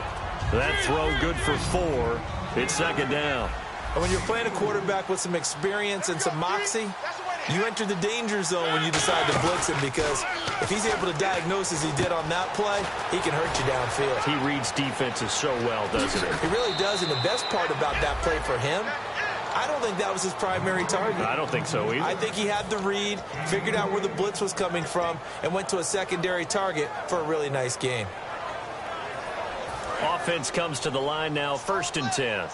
That throw good for 4. It's second down. And when you're playing a quarterback with some experience and some moxie, you enter the danger zone when you decide to blitz him, because if he's able to diagnose as he did on that play, he can hurt you downfield. He reads defenses so well, doesn't he? He really does, and the best part about that play for him, I don't think that was his primary target. I don't think so either. I think he had the read, figured out where the blitz was coming from, and went to a secondary target for a really nice gain. Offense comes to the line now, 1st and 10.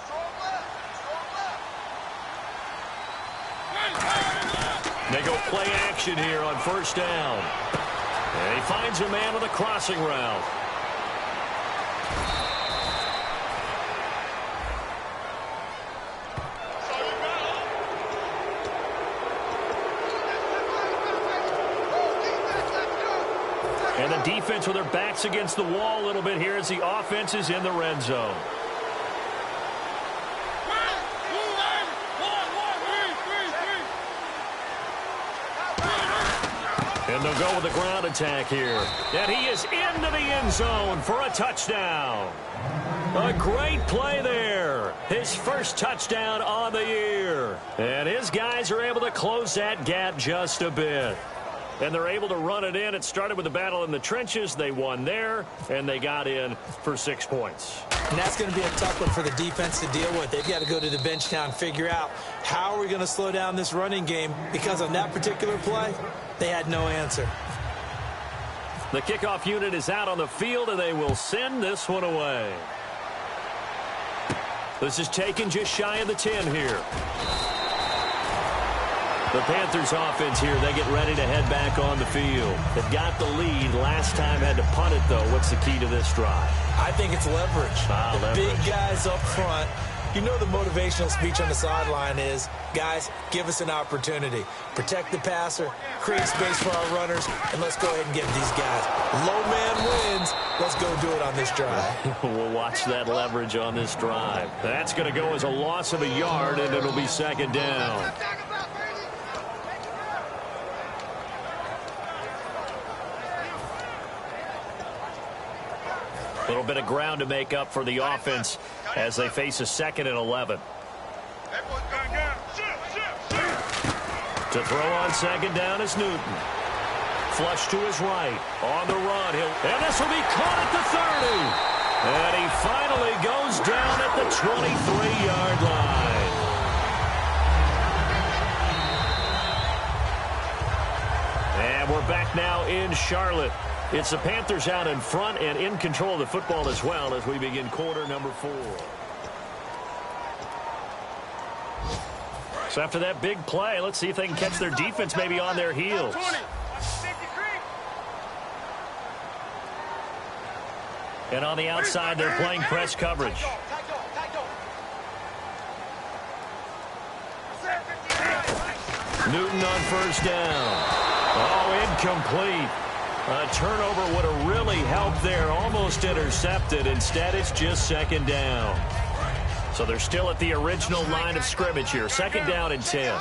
They go play action here on first down. And he finds a man on the crossing route. And the defense with their backs against the wall a little bit here as the offense is in the red zone. And they'll go with the ground attack here. And he is into the end zone for a touchdown. A great play there. His first touchdown on the year. And his guys are able to close that gap just a bit. And they're able to run it in. It started with a battle in the trenches. They won there, and they got in for 6 points. And that's going to be a tough one for the defense to deal with. They've got to go to the bench now and figure out how are we going to slow down this running game, because on that particular play, they had no answer. The kickoff unit is out on the field, and they will send this one away. This is taken just shy of the 10 here. The Panthers offense here, they get ready to head back on the field. They've got the lead. Last time had to punt it, though. What's the key to this drive? I think it's leverage. The big guys up front. You know the motivational speech on the sideline is, guys, give us an opportunity. Protect the passer, create space for our runners, and let's go ahead and get these guys. Low man wins. Let's go do it on this drive. We'll watch that leverage on this drive. That's going to go as a loss of a yard, and it'll be second down. A little bit of ground to make up for the offense as they face a 2nd and 11. To throw on second down is Newton. Flush to his right. On the run. And this will be caught at the 30. And he finally goes down at the 23-yard line. And we're back now in Charlotte. It's the Panthers out in front and in control of the football as well as we begin quarter number 4. So after that big play, let's see if they can catch their defense maybe on their heels. And on the outside, they're playing press coverage. Newton on first down. Oh, incomplete. A turnover would have really helped there. Almost intercepted. Instead, it's just second down. So they're still at the original line of scrimmage here. Second down and 10.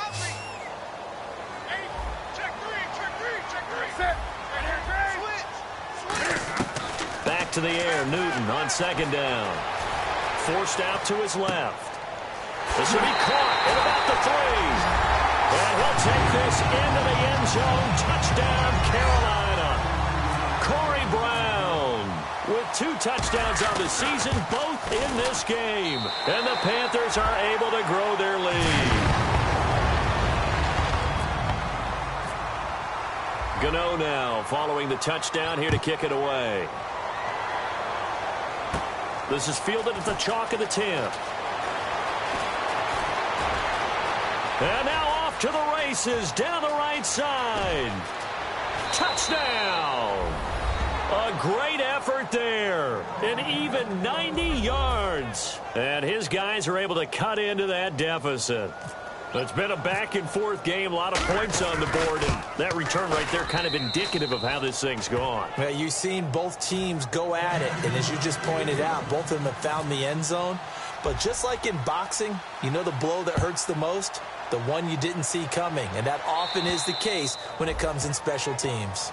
Back to the air. Newton on second down. Forced out to his left. This will be caught at about the 3. And he'll take this into the end zone. Touchdown, Carolina. Corey Brown with 2 touchdowns on the season, both in this game. And the Panthers are able to grow their lead. Gano now following the touchdown here to kick it away. This is fielded at the chalk of the 10. And now off to the races down the right side. Touchdown! A great effort there. An even 90 yards. And his guys are able to cut into that deficit. It's been a back-and-forth game. A lot of points on the board. And that return right there kind of indicative of how this thing's gone. Yeah, you've seen both teams go at it. And as you just pointed out, both of them have found the end zone. But just like in boxing, you know the blow that hurts the most? The one you didn't see coming. And that often is the case when it comes in special teams.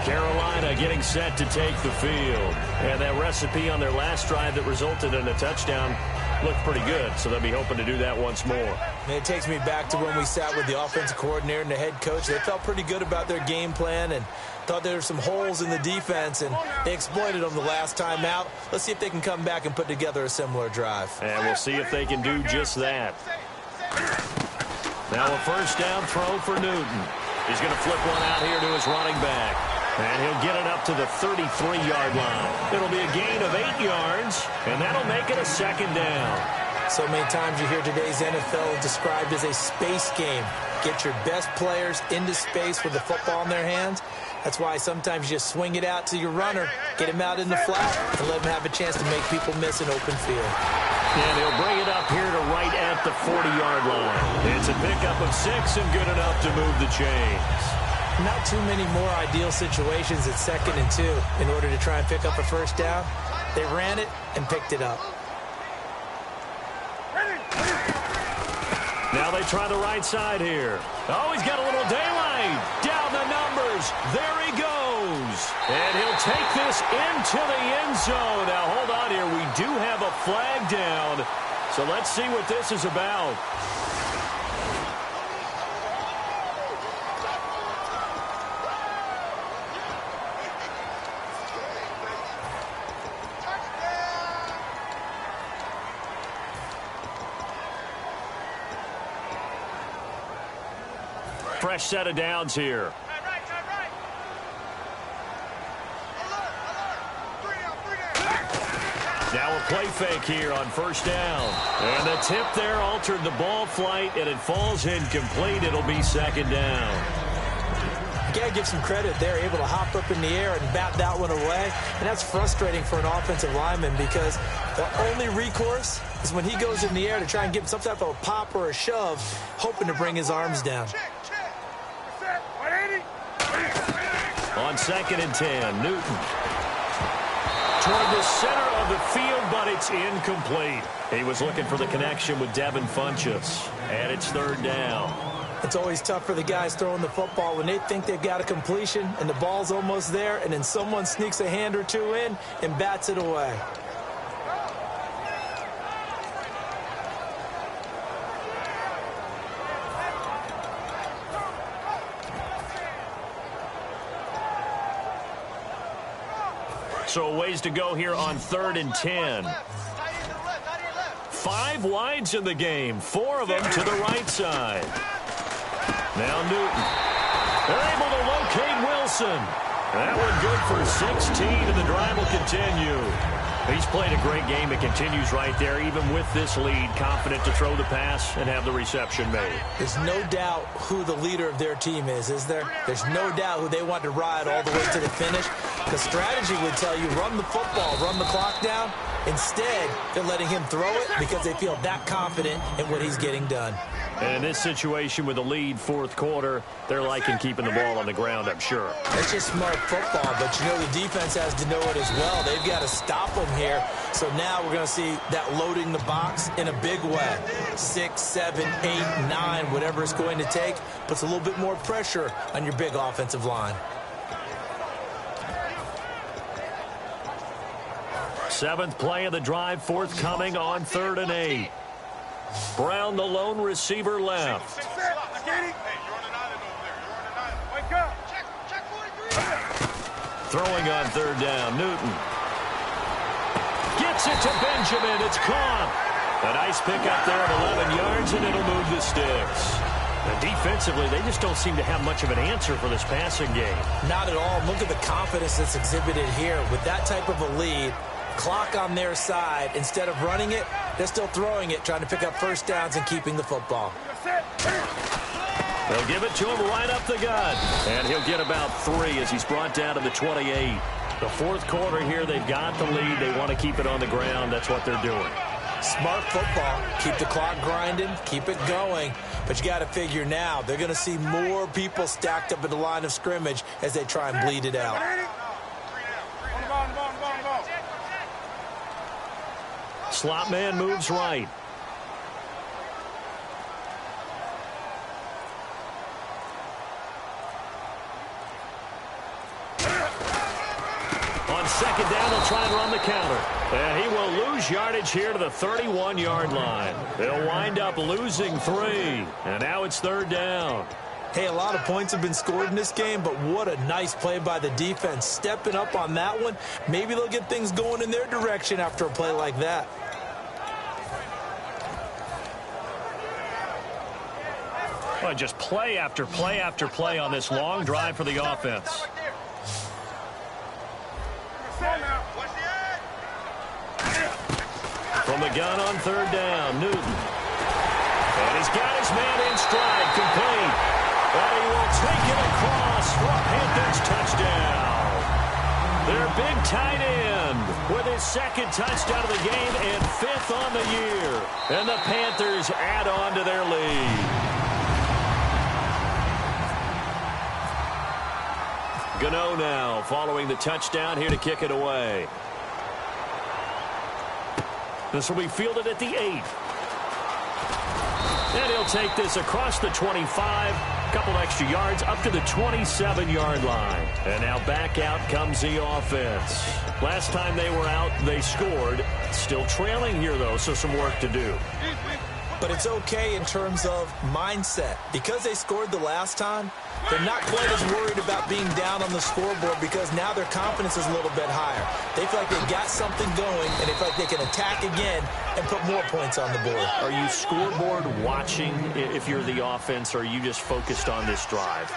Carolina getting set to take the field. And that recipe on their last drive that resulted in a touchdown looked pretty good, so they'll be hoping to do that once more. And it takes me back to when we sat with the offensive coordinator and the head coach. They felt pretty good about their game plan and thought there were some holes in the defense, and they exploited them the last time out. Let's see if they can come back and put together a similar drive. And we'll see if they can do just that. Now a first down throw for Newton. He's going to flip one out here to his running back. And he'll get it up to the 33-yard line. It'll be a gain of 8 yards, and that'll make it a second down. So many times you hear today's NFL described as a space game. Get your best players into space with the football in their hands, That's why sometimes you just swing it out to your runner, get him out in the flat, and let him have a chance to make people miss an open field. And he'll bring it up here to right at the 40-yard line. It's a pickup of 6 and good enough to move the chains. Not too many more ideal situations at 2nd and 2 in order to try and pick up a first down. They ran it and picked it up. Now they try the right side here. Oh, he's got a little daylight. Down the numbers. There he goes. And he'll take this into the end zone. Now, hold on here. We do have a flag down. So let's see what this is about. Fresh set of downs here. Now a play fake here on first down. And the tip there altered the ball flight, and it falls incomplete. It'll be 2nd down. You got to give some credit. They're able to hop up in the air and bat that one away. And that's frustrating for an offensive lineman because the only recourse is when he goes in the air to try and give some type of a pop or a shove, hoping to bring his arms down. On 2nd and 10, Newton. Toward the center of the field, but it's incomplete. He was looking for the connection with Devin Funchess. And it's 3rd down. It's always tough for the guys throwing the football when they think they've got a completion and the ball's almost there, and then someone sneaks a hand or two in and bats it away. So a ways to go here on 3rd and 10. 5 wides in the game, 4 of them to the right side. Now Newton. They're able to locate Wilson. That one good for 16, and the drive will continue. He's played a great game. It continues right there, even with this lead, confident to throw the pass and have the reception made. There's no doubt who the leader of their team is there? There's no doubt who they want to ride all the way to the finish. The strategy would tell you, run the football, run the clock down. Instead, they're letting him throw it because they feel that confident in what he's getting done. And in this situation with a lead 4th quarter, they're liking keeping the ball on the ground, I'm sure. It's just smart football, but you know the defense has to know it as well. They've got to stop them here. So now we're going to see that loading the box in a big way. 6, 7, 8, 9, whatever it's going to take, puts a little bit more pressure on your big offensive line. 7th play of the drive, forthcoming on 3rd and 8. Brown, the lone receiver, left. Throwing on 3rd down, Newton. Gets it to Benjamin. It's caught. A nice pickup there at 11 yards, and it'll move the sticks. And defensively, they just don't seem to have much of an answer for this passing game. Not at all. Look at the confidence that's exhibited here. With that type of a lead, clock on their side, instead of running it, they're still throwing it, trying to pick up first downs and keeping the football. They'll give it to him right up the gut. And he'll get about 3 as he's brought down to the 28. The 4th quarter here, they've got the lead. They want to keep it on the ground. That's what they're doing. Smart football. Keep the clock grinding. Keep it going. But you got to figure now, they're going to see more people stacked up at the line of scrimmage as they try and bleed it out. Slot man moves right. On 2nd down, they'll try and run the counter. And he will lose yardage here to the 31-yard line. They'll wind up losing 3. And now it's 3rd down. Hey, a lot of points have been scored in this game, but what a nice play by the defense. Stepping up on that one. Maybe they'll get things going in their direction after a play like that. Well, just play after play after play on this long drive for the offense. From the gun on 3rd down, Newton. And he's got his man in stride, complete. And he will take it across for a Panthers touchdown. Their big tight end with his second touchdown of the game and 5th on the year. And the Panthers add on to their lead. Gano now following the touchdown here to kick it away. This will be fielded at the 8. And he'll take this across the 25. Couple extra yards up to the 27-yard line. And now back out comes the offense. Last time they were out, they scored. Still trailing here, though, so some work to do. But it's okay in terms of mindset. Because they scored the last time, they're not quite as worried about being down on the scoreboard because now their confidence is a little bit higher. They feel like they've got something going, and they feel like they can attack again and put more points on the board. Are you scoreboard watching if you're the offense, or are you just focused on this drive?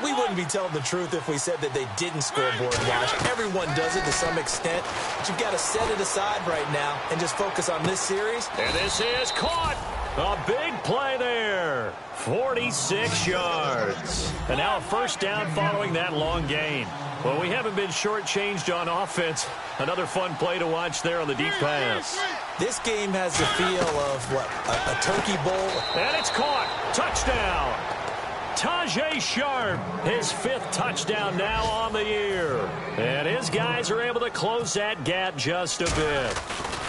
We wouldn't be telling the truth if we said that they didn't scoreboard watch. Everyone does it to some extent, but you've got to set it aside right now and just focus on this series. And this is caught. A big play there. 46 yards. And now a first down following that long gain. Well, we haven't been shortchanged on offense. Another fun play to watch there on the deep pass. This game has the feel of, what, a turkey bowl? And it's caught. Touchdown. Tajay Sharp, his 5th touchdown now on the year. And his guys are able to close that gap just a bit.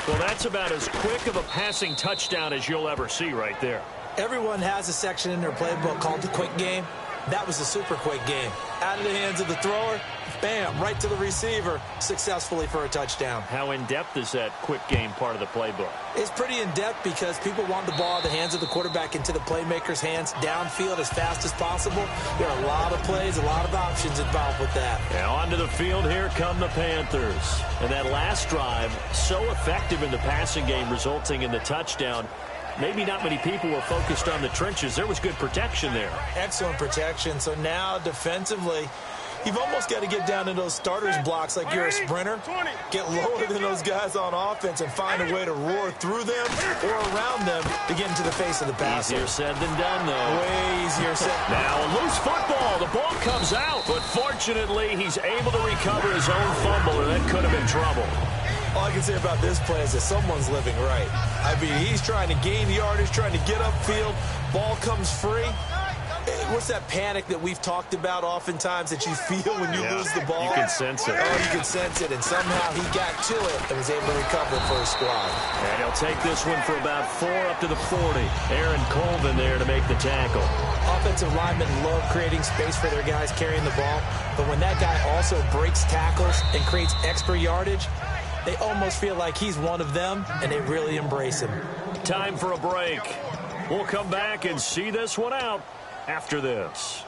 Well, that's about as quick of a passing touchdown as you'll ever see right there. Everyone has a section in their playbook called the quick game. That was a super quick game. Out of the hands of the thrower, bam, right to the receiver, successfully for a touchdown. How in-depth is that quick game part of the playbook? It's pretty in-depth because people want the ball out of the hands of the quarterback into the playmaker's hands, downfield as fast as possible. There are a lot of plays, a lot of options involved with that. Now onto the field, here come the Panthers. And that last drive, so effective in the passing game, resulting in the touchdown. Maybe not many people were focused on the trenches. There was good protection there. Excellent protection. So now defensively, you've almost got to get down to those starters blocks like you're a sprinter. Get lower than those guys on offense and find a way to roar through them or around them to get into the face of the passer. Easier said than done, though. Way easier said. Now a loose football. The ball comes out. But fortunately, he's able to recover his own fumble, or that could have been trouble. All I can say about this play is that someone's living right. I mean, he's trying to gain yardage, trying to get upfield. Ball comes free. What's that panic that we've talked about oftentimes that you feel when you lose the ball? You can sense it. Oh, you can sense it. And somehow he got to it and was able to recover for his squad. And he'll take this one for about 4 up to the 40. Aaron Colvin there to make the tackle. Offensive linemen love creating space for their guys carrying the ball. But when that guy also breaks tackles and creates extra yardage, they almost feel like he's one of them, and they really embrace him. Time for a break. We'll come back and see this one out after this.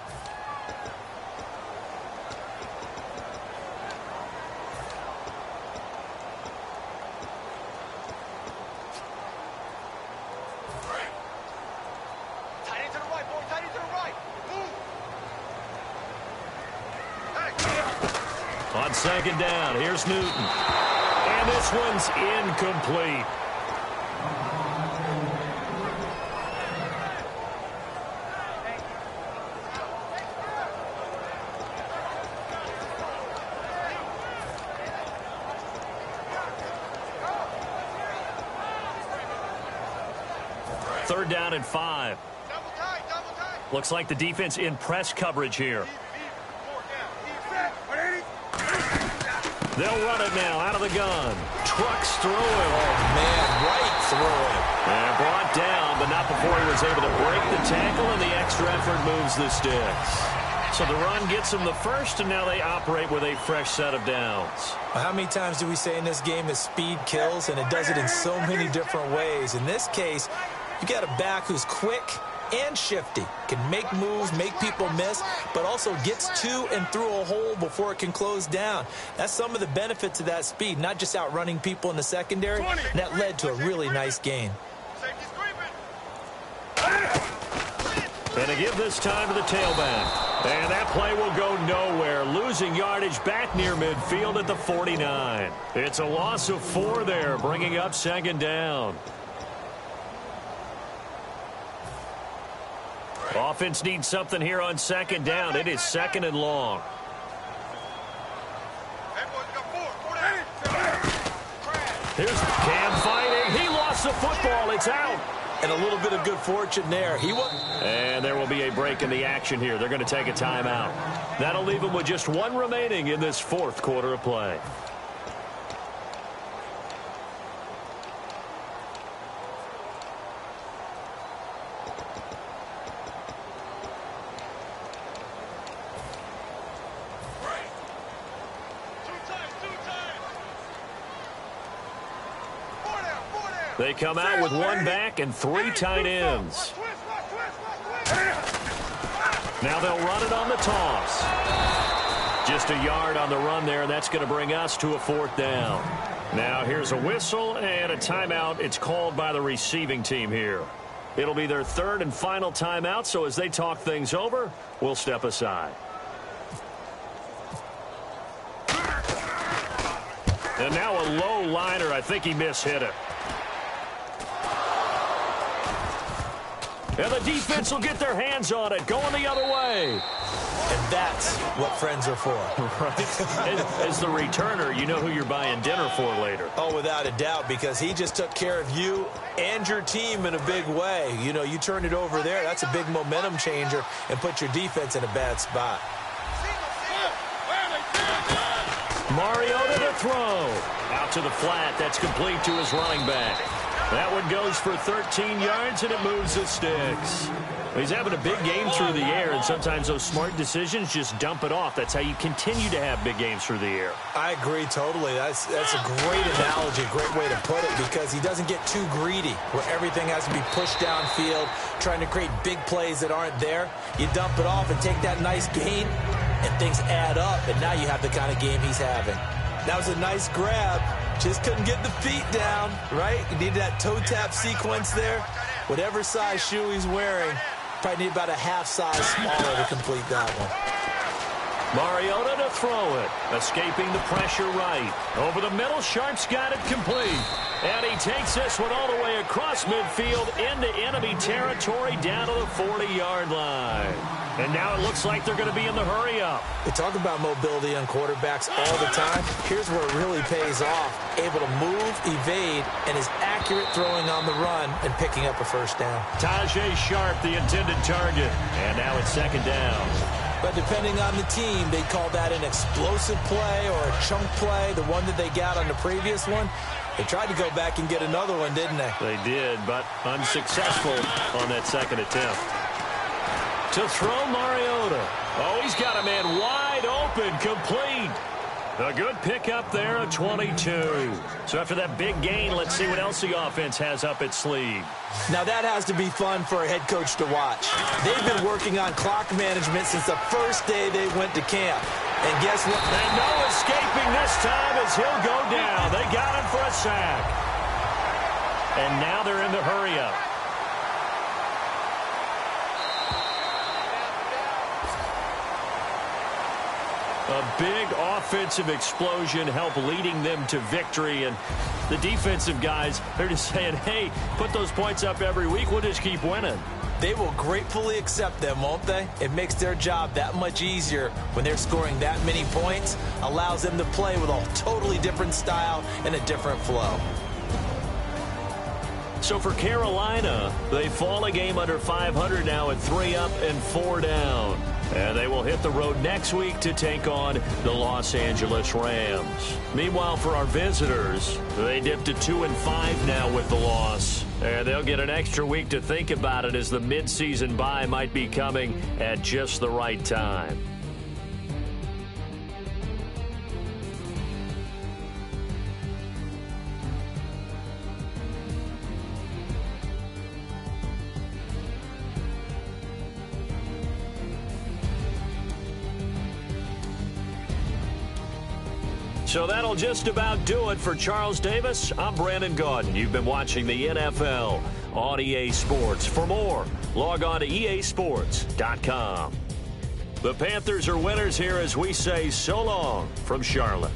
Tight end to the right, boy. Tight end to the right. Move. On second down, here's Newton. And this one's incomplete. Third down and 5. Double tight, double tight. Looks like the defense in press coverage here. They'll run it now out of the gun. Trucks through him. Oh, man, right through him. And brought down, but not before he was able to break the tackle, and the extra effort moves the sticks. So the run gets them the first, and now they operate with a fresh set of downs. How many times do we say in this game that speed kills, and it does it in so many different ways? In this case, you got a back who's quick and shifty, can make moves, make people miss, but also gets to and through a hole before it can close down. That's some of the benefits of that speed, not just outrunning people in the secondary, and that led to a really nice gain. And to give this time to the tailback. And that play will go nowhere, losing yardage back near midfield at the 49. It's a loss of 4 there, bringing up second down. Offense needs something here on second down. It is second and long. Here's Cam fighting. He lost the football. It's out. And a little bit of good fortune there. And there will be a break in the action here. They're going to take a timeout. That'll leave them with just one remaining in this fourth quarter of play. They come out with one back and three tight ends. Now they'll run it on the toss. Just a yard on the run there, and that's going to bring us to a fourth down. Now here's a whistle and a timeout. It's called by the receiving team here. It'll be their third and final timeout, so as they talk things over, we'll step aside. And now a low liner. I think he mishit it. And the defense will get their hands on it, going the other way. And that's what friends are for. Right. As the returner, you know who you're buying dinner for later. Oh, without a doubt, because he just took care of you and your team in a big way. You know, you turned it over there. That's a big momentum changer and put your defense in a bad spot. Mariota to throw. Out to the flat. That's complete to his running back. That one goes for 13 yards, and it moves the sticks. He's having a big game through the air, and sometimes those smart decisions just dump it off. That's how you continue to have big games through the air. I agree totally. That's a great analogy, a great way to put it, because he doesn't get too greedy where everything has to be pushed downfield, trying to create big plays that aren't there. You dump it off and take that nice gain, and things add up, and now you have the kind of game he's having. That was a nice grab. Just couldn't get the feet down, right? You need that toe tap sequence there. Whatever size shoe he's wearing, probably need about a half size smaller to complete that one. Mariota to throw it. Escaping the pressure right. Over the middle, Sharp's got it complete. And he takes this one all the way across midfield into enemy territory down to the 40-yard line. And now it looks like they're going to be in the hurry-up. We talk about mobility on quarterbacks all the time. Here's where it really pays off. Able to move, evade, and is accurate throwing on the run and picking up a first down. Tajay Sharp, the intended target. And now it's second down. But depending on the team, they call that an explosive play or a chunk play, the one that they got on the previous one. They tried to go back and get another one, didn't they? They did, but unsuccessful on that second attempt. To throw Mariota. Oh, he's got a man wide open, complete. A good pickup there at 22. So after that big gain, let's see what else the offense has up its sleeve. Now that has to be fun for a head coach to watch. They've been working on clock management since the first day they went to camp. And guess what? And no escaping this time as he'll go down. They got him for a sack. And now they're in the hurry-up. A big offensive explosion helped leading them to victory. And the defensive guys, they're just saying, hey, put those points up every week. We'll just keep winning. They will gratefully accept them, won't they? It makes their job that much easier when they're scoring that many points. Allows them to play with a totally different style and a different flow. So for Carolina, they fall a game under 500 now at 3 up and 4 down. And they will hit the road next week to take on the Los Angeles Rams. Meanwhile, for our visitors, they dipped to 2-5 now with the loss. And they'll get an extra week to think about it as the midseason bye might be coming at just the right time. So that'll just about do it for Charles Davis. I'm Brandon Gaudin. You've been watching the NFL on EA Sports. For more, log on to easports.com. The Panthers are winners here as we say so long from Charlotte.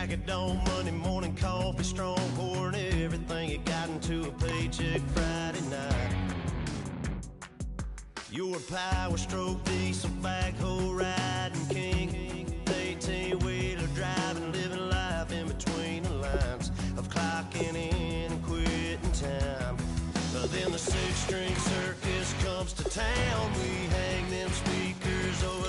crack of dawn, Monday morning coffee, strong pouring everything you got into a paycheck Friday night. You're a power stroke diesel backhoe riding king, 18-wheeler driving, living life in between the lines of clocking in and quitting time. But then the six-string circus comes to town. We hang them speakers over